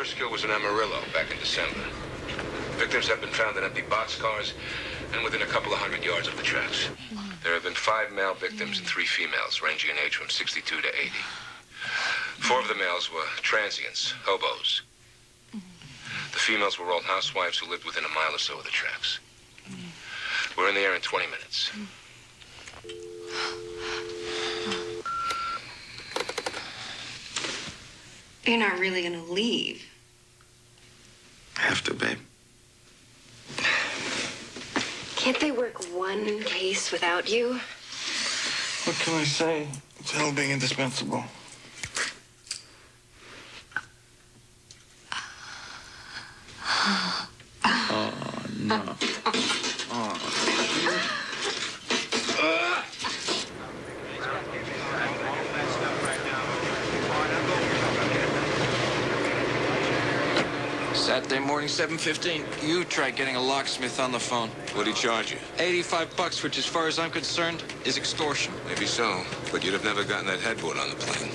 first kill was in Amarillo back in December. Victims have been found in empty boxcars and within a couple of 100 yards of the tracks. There have been 5 male victims and 3 females, ranging in age from 62 to 80. 4 of the males were transients, hobos. The females were all housewives who lived within a mile or so of the tracks. We're in the air in 20 minutes. You're not really gonna leave. Have to, babe. Can't they work one case without you? What can I say? It's hell being indispensable. Oh, no. Saturday morning, 7:15. You try getting a locksmith on the phone. What'd he charge you? $85, which, as far as I'm concerned, is extortion. Maybe so, but you'd have never gotten that headboard on the plane.